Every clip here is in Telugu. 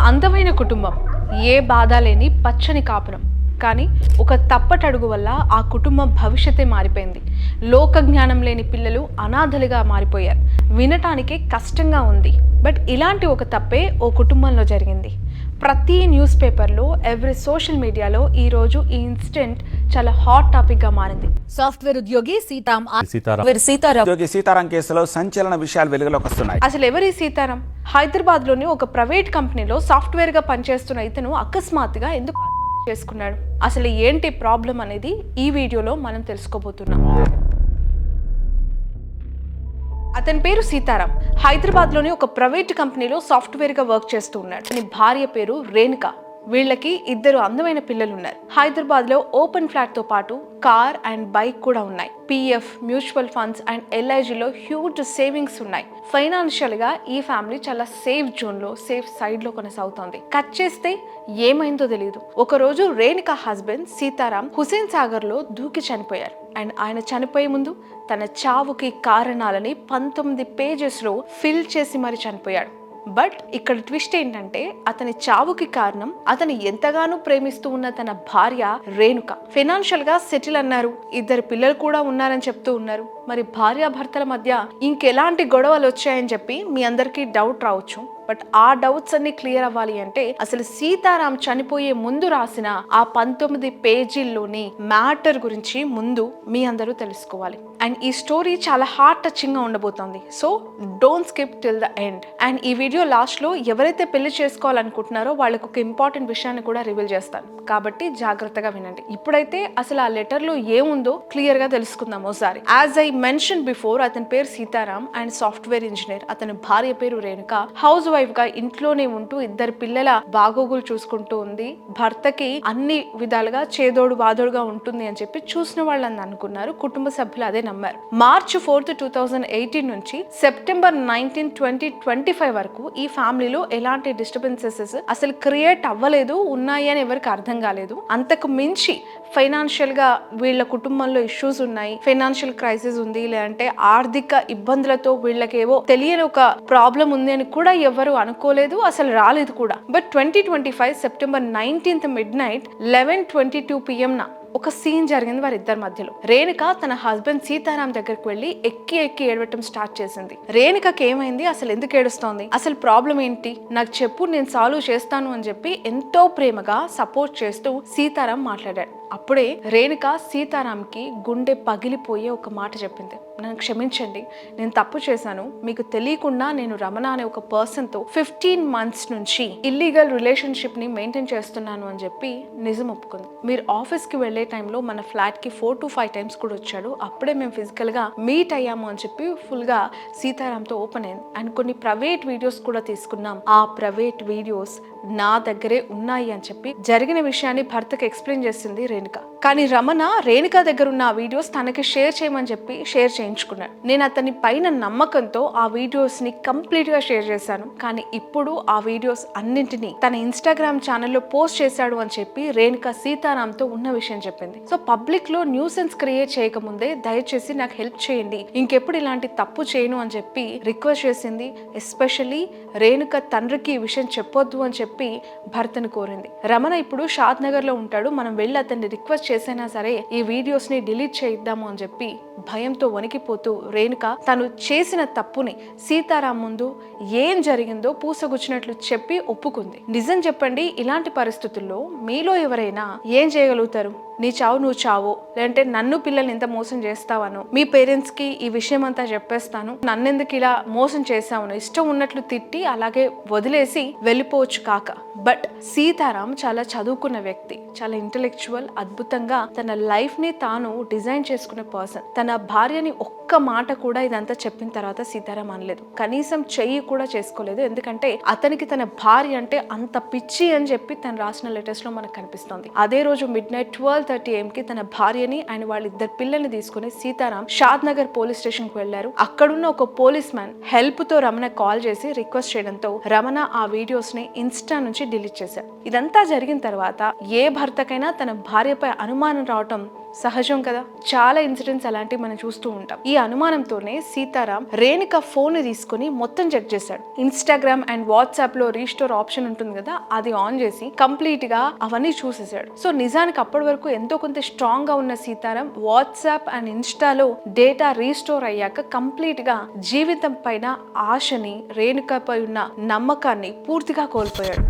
అందమైన కుటుంబం, ఏ బాధ లేని పచ్చని కాపురం. కానీ ఒక తప్పటడుగు వల్ల ఆ కుటుంబం భవిష్యత్తే మారిపోయింది. లోక జ్ఞానం లేని పిల్లలు అనాథలుగా మారిపోయారు. వినటానికే కష్టంగా ఉంది. బట్ ఇలాంటి ఒక తప్పే ఓ కుటుంబంలో జరిగింది. ప్రతి న్యూస్ పేపర్లో, ఎవ్రీ సోషల్ మీడియాలో ఈరోజు ఈ ఇన్సిడెంట్ చాలా హాట్ టాపిక్గా మారింది. సాఫ్ట్వేర్ ఉద్యోగి సీతారాం కేసులో సంచలన విషయాలు వెలుగులోకి వస్తున్నాయి. అసలు ఎవరి సీతారాం? హైదరాబాద్లోని ఒక ప్రైవేట్ కంపెనీలో సాఫ్ట్వేర్గా పనిచేస్తున్న ఇతను అకస్మాత్తుగా ఎందుకు ఆత్మహత్య చేసుకున్నాడు? అసలు ఏంటి ప్రాబ్లం అనేది ఈ వీడియోలో మనం తెలుసుకోబోతున్నాం. అతని పేరు సీతారాం. హైదరాబాద్లోని ఒక ప్రైవేట్ కంపెనీలో సాఫ్ట్వేర్గా వర్క్ చేస్తూ ఉన్నాడు. అతని భార్య పేరు రేణుక. వీళ్ళకి 2 అందమైన పిల్లలు ఉన్నారు. హైదరాబాద్లో ఓపెన్ ఫ్లాట్తో పాటు కార్ అండ్ బైక్ కూడా ఉన్నాయి. పిఎఫ్, మ్యూచువల్ ఫండ్స్ అండ్ ఎల్ఐజీలో హ్యూజ్ సేవింగ్స్ ఉన్నాయి. ఫైనాన్షియల్గా ఈ ఫ్యామిలీ చాలా సేఫ్ జోన్లో, సేఫ్ సైడ్లో కొనసాగుతోంది. కట్ చేస్తే ఏమైందో తెలియదు. ఒకరోజు రేణుక హస్బెండ్ సీతారాం హుసేన్ సాగర్లో దూకి చనిపోయారు. అండ్ ఆయన చనిపోయే ముందు తన చావుకి కారణాలని 19 పేజెస్లో ఫిల్ చేసి మరి చనిపోయాడు. బట్ ఇక్కడ ట్విస్ట్ ఏంటంటే అతని చావుకి కారణం అతను ఎంతగానో ప్రేమిస్తూ ఉన్న తన భార్య రేణుక. ఫైనాన్షియల్ గా సెటిల్ అన్నారు, 2 పిల్లలు కూడా ఉన్నారని చెప్తూ ఉన్నారు. మరి భార్యాభర్తల మధ్య ఇంకెలాంటి గొడవలు వచ్చాయని చెప్పి మీ అందరికీ డౌట్ రావచ్చు. బట్ ఆ డౌట్స్ అన్ని క్లియర్ అవ్వాలి అంటే అసలు సీతారాం చనిపోయే ముందు రాసిన ఆ 19 పేజీల్లోని మ్యాటర్ గురించి ముందు మీ అందరూ తెలుసుకోవాలి. అండ్ ఈ స్టోరీ చాలా హార్ట్ టచింగ్ గా ఉండబోతోంది. So don't skip till the end. And ఈ వీడియో లాస్ట్ లో ఎవరైతే పెళ్లి చేసుకోవాలనుకుంటున్నారో వాళ్ళకు ఒక ఇంపార్టెంట్ విషయాన్ని కూడా రివీల్ చేస్తాను, కాబట్టి జాగ్రత్తగా వినండి. ఇప్పుడైతే అసలు ఆ లెటర్ లో ఏముందో క్లియర్ గా తెలుసుకుందాం ఒకసారి. యాజ్ ఐ మెన్షన్ బిఫోర్, అతని పేరు సీతారాం అండ్ సాఫ్ట్వేర్ ఇంజనీర్. అతని భార్య పేరు రేణుక. హౌస్ వైఫ్ గా ఇంట్లోనే ఉంటూ 2 పిల్లల బాగోగులు చూసుకుంటూ ఉంది. భర్తకి అన్ని విధాలుగా చేదోడు వాదోడుగా ఉంటుంది అని చెప్పి చూసిన వాళ్ళని అనుకున్నారు. కుటుంబ సభ్యులు అదే నమ్మారు. మార్చ్ 4, 2018 నుంచి సెప్టెంబర్ 19, 2025 వరకు ఈ ఫ్యామిలీలో ఎలాంటి డిస్టర్బెన్సెస్ అసలు క్రియేట్ అవ్వలేదు, ఉన్నాయి అని ఎవరికి అర్థం కాలేదు. అంతకు మించి ఫైనాన్షియల్ గా వీళ్ళ కుటుంబంలో ఇష్యూస్ ఉన్నాయి, ఫైనాన్షియల్ క్రైసిస్ ఉంది, లేదంటే ఆర్థిక ఇబ్బందులతో వీళ్ళకేవో తెలియని ఒక ప్రాబ్లం ఉంది అని కూడా ఎవరు అనుకోలేదు, అసలు రాలేదు కూడా. బట్ 2025 సెప్టెంబర్ 19 midnight 11:22 PM ఒక సీన్ జరిగింది వారిద్దరి మధ్యలో. రేణుక తన హస్బెండ్ సీతారాం దగ్గరికి వెళ్ళి ఎక్కి ఏడవటం స్టార్ట్ చేసింది. రేణుకకి ఏమైంది, అసలు ఎందుకు ఏడుస్తోంది, అసలు ప్రాబ్లం ఏంటి, నాకు చెప్పు, నేను సాల్వ్ చేస్తాను అని చెప్పి ఎంతో ప్రేమగా సపోర్ట్ చేస్తూ సీతారాం మాట్లాడాడు. అప్పుడే రేణుక సీతారాంకి గుండె పగిలిపోయే ఒక మాట చెప్పింది. నన్ను క్షమించండి, నేను తప్పు చేశాను. మీకు తెలియకుండా నేను రమణ అనే ఒక పర్సన్తో 15 months నుంచి ఇల్లీగల్ రిలేషన్షిప్ ని మెయింటైన్ చేస్తున్నాను అని చెప్పి నిజం ఒప్పుకుంది. మీరు ఆఫీస్కి వెళ్లే టైంలో మన ఫ్లాట్ కి 4 to 5 times కూడా వచ్చాడు. అప్పుడే మేము ఫిజికల్ గా మీట్ అయ్యాము అని చెప్పి ఫుల్ గా సీతారాంతో ఓపెన్ అయింది. అండ్ కొన్ని ప్రైవేట్ వీడియోస్ కూడా తీసుకున్నాం. ఆ ప్రైవేట్ వీడియోస్ నా దగ్గరే ఉన్నాయి అని చెప్పి జరిగిన విషయాన్ని భర్తకు ఎక్స్ప్లెయిన్ చేసింది రేణుక. కానీ రమణ రేణుక దగ్గర ఉన్న ఆ వీడియోస్ తనకి షేర్ చేయమని చెప్పి షేర్ చేయించుకున్నాడు. నేను అతని పైన నమ్మకంతో ఆ వీడియోస్ ని కంప్లీట్ గా షేర్ చేశాను. కానీ ఇప్పుడు ఆ వీడియోస్ అన్నింటినీ తన ఇన్స్టాగ్రామ్ ఛానల్లో పోస్ట్ చేశాడు అని చెప్పి రేణుక సీతారాంతో ఉన్న విషయం చెప్పింది. సో పబ్లిక్ లో న్యూసెన్స్ క్రియేట్ చేయకముందే దయచేసి నాకు హెల్ప్ చేయండి, ఇంకెప్పుడు ఇలాంటి తప్పు చేయను అని చెప్పి రిక్వెస్ట్ చేసింది. ఎస్పెషల్లీ రేణుక తండ్రికి ఈ విషయం చెప్పొద్దు అని చెప్పి భర్తను కోరింది. రమణ ఇప్పుడు షాద్ నగర్ లో ఉంటాడు, మనం వెళ్ళి అతన్ని రిక్వెస్ట్ చేసైనా సరే ఈ వీడియోస్ ని డిలీట్ చేయిద్దాము అని చెప్పి భయంతో వణికిపోతూ రేణుక తను చేసిన తప్పుని సీతారాం ముందు ఏం జరిగిందో పూసగుచ్చినట్లు చెప్పి ఒప్పుకుంది. నిజం చెప్పండి, ఇలాంటి పరిస్థితుల్లో మీలో ఎవరైనా ఏం చేయగలుగుతారు? నీ చావు నువ్వు చావు, లేదంటే నన్ను పిల్లల్ని ఎంత మోసం చేస్తావను, మీ పేరెంట్స్ కి ఈ విషయం అంతా చెప్పేస్తాను, నన్నెందుకు ఇలా మోసం చేసావును, ఇష్టం ఉన్నట్లు తిట్టి అలాగే వదిలేసి వెళ్ళిపోవచ్చు కాక. బట్ సీతారాం చాలా చదువుకున్న వ్యక్తి, చాలా ఇంటెలెక్చువల్, అద్భుతంగా తన లైఫ్ ని తాను డిజైన్ చేసుకునే పర్సన్. తన భార్యని ఒక్క మాట కూడా ఇదంతా చెప్పిన తర్వాత సీతారాం అనలేదు, కనీసం చెయ్యి కూడా చేసుకోలేదు. ఎందుకంటే అతనికి తన భార్య అంటే అంత పిచ్చి అని చెప్పి తను రాసిన లెటర్స్ లో మనకు కనిపిస్తోంది. అదే రోజు midnight 12:30 AM కి తన భార్యని ఆయన వాళ్ళ 2 పిల్లల్ని తీసుకుని సీతారాం షాద్ నగర్ పోలీస్ స్టేషన్ కు వెళ్లారు. అక్కడున్న ఒక పోలీస్ మ్యాన్ హెల్ప్ తో రమణ కాల్ చేసి రిక్వెస్ట్ చేయడంతో రమణ ఆ వీడియోస్ ని ఇన్స్టా నుంచి డిలీట్ చేశారు. ఇదంతా జరిగిన తర్వాత ఏ భర్తకైనా తన భార్యపై అనుమానం రావటం సహజం కదా, చాలా ఇన్సిడెంట్స్ అలాంటివి మనం చూస్తూ ఉంటాం. ఈ అనుమానంతోనే సీతారాం రేణుక ఫోన్ తీసుకుని మొత్తం చెక్ చేశాడు. ఇన్స్టాగ్రామ్ అండ్ వాట్సాప్ లో రీస్టోర్ ఆప్షన్ ఉంటుంది కదా, అది ఆన్ చేసి కంప్లీట్ గా అవన్నీ చూసేసాడు. సో నిజానికి అప్పటి వరకు ఎంతో కొంత స్ట్రాంగ్ గా ఉన్న సీతారాం వాట్సాప్ అండ్ ఇన్స్టాలో డేటా రీస్టోర్ అయ్యాక కంప్లీట్ గా జీవితం పైన ఆశని, రేణుకపై ఉన్న నమ్మకాన్ని పూర్తిగా కోల్పోయాడు.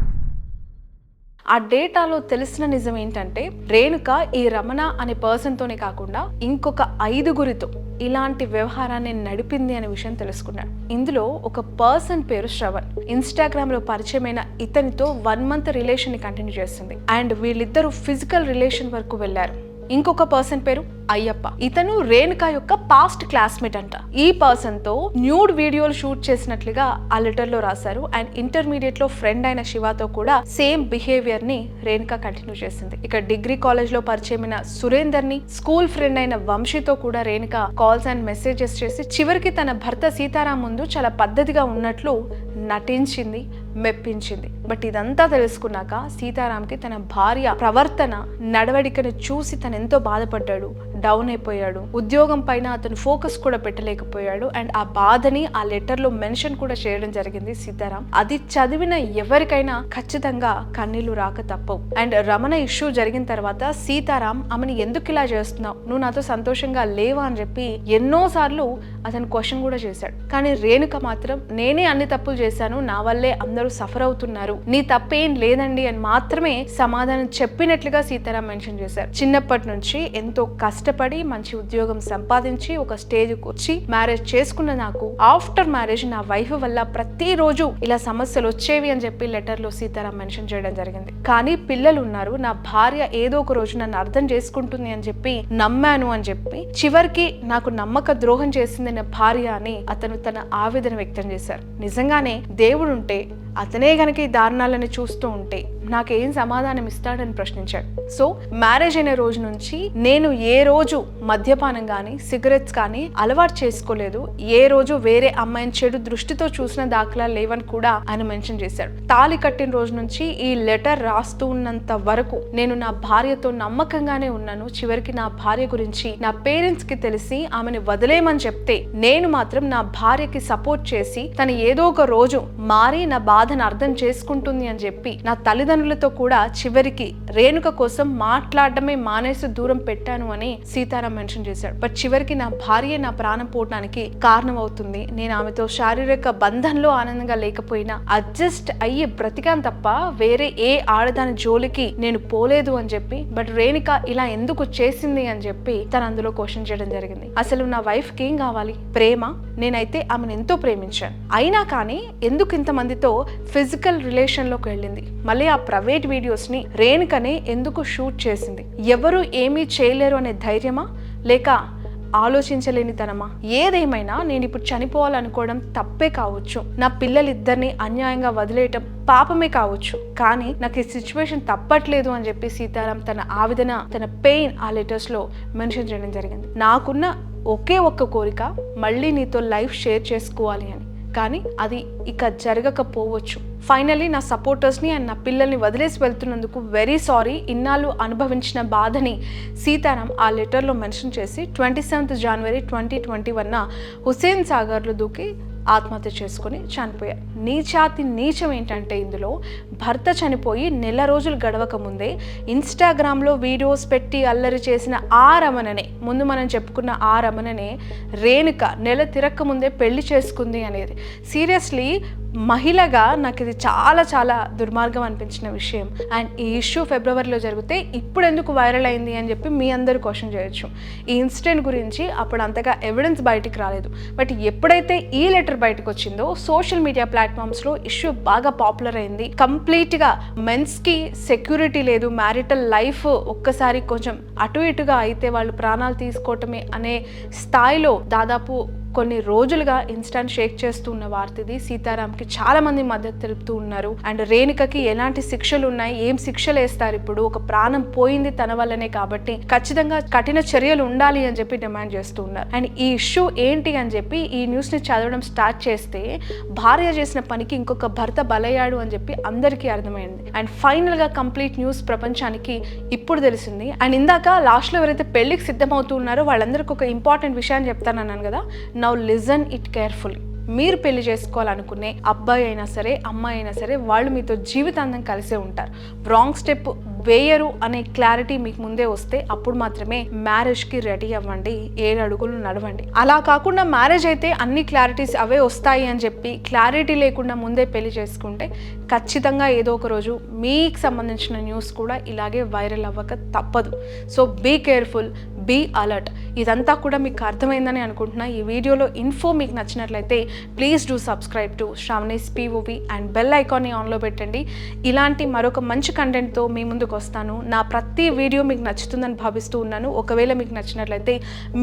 ఆ డేటాలో తెలిసిన నిజం ఏంటంటే రేణుక ఈ రమణ అనే పర్సన్ తోనే కాకుండా ఇంకొక 5గురితో ఇలాంటి వ్యవహారాన్ని నడిపింది అనే విషయం తెలుసుకున్నాడు. ఇందులో ఒక పర్సన్ పేరు శ్రవణ్. ఇన్స్టాగ్రామ్ లో పరిచయమైన ఇతనితో 1 month రిలేషన్ ని కంటిన్యూ చేస్తుంది అండ్ వీళ్ళిద్దరూ ఫిజికల్ రిలేషన్ వరకు వెళ్లారు. ఇంకొక పర్సన్ పేరు అయ్యప్ప. ఇతను రేణుక యొక్క పాస్ట్ క్లాస్మేట్ అంట. ఈ పర్సన్ తో న్యూడ్ వీడియోలు షూట్ చేసినట్లుగా ఆ లెటర్ లో రాశారు. అండ్ ఇంటర్మీడియట్ లో ఫ్రెండ్ అయిన శివతో కూడా సేమ్ బిహేవియర్ ని రేణుక కంటిన్యూ చేసింది. ఇక డిగ్రీ కాలేజ్ లో పరిచయమైన సురేందర్ ని, స్కూల్ ఫ్రెండ్ అయిన వంశీతో కూడా రేణుక కాల్స్ అండ్ మెసేజెస్ చేసి చివరికి తన భర్త సీతారాం ముందు చాలా పద్ధతిగా ఉన్నట్లు నటించింది, మెప్పించింది. బట్ ఇదంతా తెలుసుకున్నాక సీతారాంకి తన భార్య ప్రవర్తన, నడవడికను చూసి తను ఎంతో బాధపడ్డాడు, డౌన్ అయిపోయాడు. ఉద్యోగం పైన అతను ఫోకస్ కూడా పెట్టలేకపోయాడు. అండ్ ఆ బాధని ఆ లెటర్ లో మెన్షన్ కూడా చేయడం జరిగింది సీతారాం. అది చదివిన ఎవరికైనా ఖచ్చితంగా కన్నీళ్లు రాక తప్పవు. అండ్ రమణ ఇష్యూ జరిగిన తర్వాత సీతారాం ఆమెను ఎందుకు ఇలా చేస్తున్నావు, నువ్వు నాతో సంతోషంగా లేవా అని చెప్పి ఎన్నో సార్లు అతను క్వశ్చన్ కూడా చేశాడు. కానీ రేణుక మాత్రం నేనే అన్ని తప్పులు చేశాను, నా వల్లే అందరూ సఫర్ అవుతున్నారు, నీ తప్పేం లేదండి అని మాత్రమే సమాధానం చెప్పినట్లుగా సీతారాం మెన్షన్ చేశారు. చిన్నప్పటి నుంచి ఎంతో కష్టపడి మంచి ఉద్యోగం సంపాదించి ఒక స్టేజ్కి వచ్చి మ్యారేజ్ చేసుకున్న నాకు ఆఫ్టర్ మ్యారేజ్ నా వైఫ్ వల్ల ప్రతిరోజు ఇలా సమస్యలు వచ్చేవి అని చెప్పి లెటర్ లో సీతారాం మెన్షన్ చేయడం జరిగింది. కానీ పిల్లలు ఉన్నారు, నా భార్య ఏదో ఒక రోజు నన్ను అర్థం చేసుకుంటుంది అని చెప్పి నమ్మాను అని చెప్పి చివరికి నాకు నమ్మక ద్రోహం చేసింది నా భార్య అని అతను తన ఆవేదన వ్యక్తం చేశారు. నిజంగానే దేవుడు ఉంటే, అతనే గనక ఈ దారుణాలను చూస్తూ ఉంటే నాకేం సమాధానం ఇస్తాడని ప్రశ్నించాడు. సో మ్యారేజ్ అయిన రోజు నుంచి నేను ఏ రోజు మద్యపానం కానీ సిగరెట్స్ కానీ అలవాటు చేసుకోలేదు, ఏ రోజు వేరే అమ్మాయిని చెడు దృష్టితో చూసిన దాఖలాలు లేవని కూడా ఆయన మెన్షన్ చేశాడు. తాళి కట్టిన రోజు నుంచి ఈ లెటర్ రాస్తూ ఉన్నంత వరకు నేను నా భార్యతో నమ్మకంగానే ఉన్నాను. చివరికి నా భార్య గురించి నా పేరెంట్స్ కి తెలిసి ఆమెను వదిలేయమని చెప్తే నేను మాత్రం నా భార్యకి సపోర్ట్ చేసి తను ఏదో ఒక రోజు మారి నా బాధను అర్థం చేసుకుంటుంది అని చెప్పి నా తల్లిదండ్రులతో కూడా చివరికి రేణుక కోసం మాట్లాడడమే మానేసి దూరం పెట్టాను అని సీతారాం మెన్షన్ చేశాడు. బట్ చివరికి నా భార్య నా ప్రాణం పోవడానికి కారణం అవుతుంది, నేను ఆమెతో శారీరక బంధంలో ఆనందంగా లేకపోయినా అడ్జస్ట్ అయ్యి బ్రతికాను తప్ప వేరే ఏ ఆడదాని జోలికి నేను పోలేదు అని చెప్పి, బట్ రేణుక ఇలా ఎందుకు చేసింది అని చెప్పి తను అందులో క్వశ్చన్ చేయడం జరిగింది. అసలు నా వైఫ్ కి ఏం కావాలి? ప్రేమ. నేనైతే ఆమెను ఎంతో ప్రేమించాను, అయినా కానీ ఎందుకు ఇంతమందితో ఫిజికల్ రిలేషన్ లోకి వెళ్ళింది? మళ్ళీ ఆ ప్రైవేట్ వీడియోస్ ని రేణుకనే ఎందుకు షూట్ చేసింది? ఎవరు ఏమీ చేయలేరు అనే ధైర్యమా, లేక ఆలోచించలేని తనమా? ఏదేమైనా నేను ఇప్పుడు చనిపోవాలనుకోవడం తప్పే కావచ్చు, నా పిల్లలిద్దరిని అన్యాయంగా వదిలేయటం పాపమే కావచ్చు, కానీ నాకు ఈ సిచ్యువేషన్ తప్పట్లేదు అని చెప్పి సీతారాం తన ఆవేదన, తన పెయిన్ ఆ లెటర్స్ లో మెన్షన్ చేయడం జరిగింది. నాకున్న ఒకే ఒక్క కోరిక మళ్ళీ నీతో లైఫ్ షేర్ చేసుకోవాలి అని, కానీ అది ఇక జరగకపోవచ్చు. ఫైనల్లీ నా సపోర్టర్స్ని అండ్ నా పిల్లల్ని వదిలేసి వెళ్తున్నందుకు వెరీ సారీ. ఇన్నాళ్ళు అనుభవించిన బాధని సీతారాం ఆ లెటర్లో మెన్షన్ చేసి 27th January 2021 హుస్సేన్ సాగర్లో దూకి ఆత్మహత్య చేసుకుని చనిపోయారు. నీచాతి నీచం ఏంటంటే ఇందులో భర్త చనిపోయి నెల రోజులు గడవక ముందే ఇన్స్టాగ్రామ్లో వీడియోస్ పెట్టి అల్లరి చేసిన ఆ రమణనే, ముందు మనం చెప్పుకున్న ఆ రమణనే రేణుక నెల తిరక్క ముందే పెళ్లి చేసుకుంది అనేది సీరియస్లీ మహిళగా నాకు ఇది చాలా చాలా దుర్మార్గం అనిపించిన విషయం. అండ్ ఈ ఇష్యూ ఫిబ్రవరిలో జరిగితే ఇప్పుడు ఎందుకు వైరల్ అయింది అని చెప్పి మీ అందరూ క్వశ్చన్ చేయొచ్చు. ఈ ఇన్సిడెంట్ గురించి అప్పుడు అంతగా ఎవిడెన్స్ బయటికి రాలేదు. బట్ ఎప్పుడైతే ఈ లెటర్ బయటకు వచ్చిందో సోషల్ మీడియా ప్లాట్ఫామ్స్లో ఇష్యూ బాగా పాపులర్ అయింది. కంప్లీట్గా మెన్స్కి సెక్యూరిటీ లేదు, మ్యారిటల్ లైఫ్ ఒక్కసారి కొంచెం అటు ఇటుగా అయితే వాళ్ళు ప్రాణాలు తీసుకోవటమే అనే స్థాయిలో దాదాపు కొన్ని రోజులుగా ఇన్స్టాంట్ షేక్ చేస్తూ ఉన్న వార్త ఇది. సీతారాంకి చాలా మంది మద్దతు తెలుపుతూ ఉన్నారు. అండ్ రేణుకకి ఎలాంటి శిక్షలు ఉన్నాయి, ఏం శిక్షలు వేస్తారు, ఇప్పుడు ఒక ప్రాణం పోయింది తన వల్లనే కాబట్టి ఖచ్చితంగా కఠిన చర్యలు ఉండాలి అని చెప్పి డిమాండ్ చేస్తూ ఉన్నారు. అండ్ ఈ ఇష్యూ ఏంటి అని చెప్పి ఈ న్యూస్ ని చదవడం స్టార్ట్ చేస్తే భార్య చేసిన పనికి ఇంకొక భర్త బలయ్యాడు అని చెప్పి అందరికీ అర్థమైంది. అండ్ ఫైనల్ గా కంప్లీట్ న్యూస్ ప్రపంచానికి ఇప్పుడు తెలిసింది. అండ్ ఇందాక లాస్ట్ లో ఎవరైతే పెళ్లికి సిద్ధమవుతూ ఉన్నారో వాళ్ళందరికీ ఒక ఇంపార్టెంట్ విషయాన్ని చెప్తానన్నాను కదా, నౌ లిజన్ ఇట్ కేర్ఫుల్లీ. మీరు పెళ్లి చేసుకోవాలనుకునే అబ్బాయి అయినా సరే అమ్మాయి అయినా సరే వాళ్ళు మీతో జీవితాంతం కలిసే ఉంటారు. రాంగ్ స్టెప్ వేయరు అనే క్లారిటీ మీకు ముందే వస్తే అప్పుడు మాత్రమే మ్యారేజ్కి రెడీ అవ్వండి, 7 అడుగులు నడవండి. అలా కాకుండా మ్యారేజ్ అయితే అన్ని క్లారిటీస్ అవే వస్తాయి అని చెప్పి క్లారిటీ లేకుండా ముందే పెళ్లి చేసుకుంటే ఖచ్చితంగా ఏదో ఒక రోజు మీకు సంబంధించిన న్యూస్ కూడా ఇలాగే వైరల్ అవ్వక తప్పదు. So be careful, be alert. ఇదంతా కూడా మీకు అర్థమైందని అనుకుంటున్నా. ఈ వీడియోలో ఇన్ఫో మీకు నచ్చినట్లయితే please do subscribe to Sravani's POV and bell ఐకాన్ని ఆన్లో పెట్టండి. ఇలాంటి మరొక మంచి కంటెంట్తో మీ ముందుకు వస్తాను. నా ప్రతి వీడియో మీకు నచ్చుతుందని భావిస్తూ ఉన్నాను. ఒకవేళ మీకు నచ్చినట్లయితే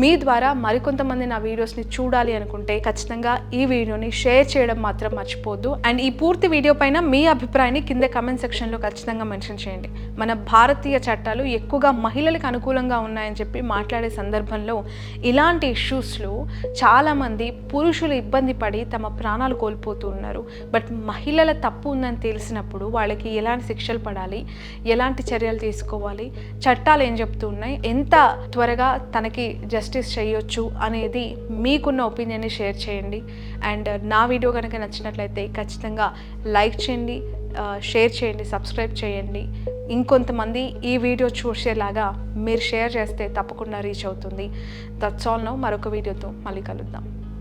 మీ ద్వారా మరికొంతమంది నా వీడియోస్ని చూడాలి అనుకుంటే ఖచ్చితంగా ఈ వీడియోని షేర్ చేయడం మాత్రం మర్చిపోద్దు. అండ్ ఈ పూర్తి వీడియో పైన మీ అభిప్రాయాన్ని కింద కమెంట్ సెక్షన్లో ఖచ్చితంగా మెన్షన్ చేయండి. మన భారతీయ చట్టాలు ఎక్కువగా మహిళలకు అనుకూలంగా ఉన్నాయని చెప్పి మాట్లాడే సందర్భంలో ఇలాంటి ఇష్యూస్లో చాలామంది పురుషులు ఇబ్బంది పడి తమ ప్రాణాలు కోల్పోతూ ఉన్నారు. బట్ మహిళల తప్పు ఉందని తెలిసినప్పుడు వాళ్ళకి ఎలాంటి శిక్షలు పడాలి, ఎలాంటి చర్యలు తీసుకోవాలి, చట్టాలు ఏం చెప్తూ ఉన్నాయి, ఎంత త్వరగా తనకి జస్టిస్ చేయొచ్చు అనేది మీకున్న ఒపీనియన్ని షేర్ చేయండి. అండ్ నా వీడియో కనుక నచ్చినట్లయితే ఖచ్చితంగా లైక్ చేయండి, షేర్ చేయండి, సబ్స్క్రైబ్ చేయండి. ఇంకొంతమంది ఈ వీడియో చూసేలాగా మీరు షేర్ చేస్తే తప్పకుండా రీచ్ అవుతుంది. That's all now. మరొక వీడియోతో మళ్ళీ కలుద్దాం.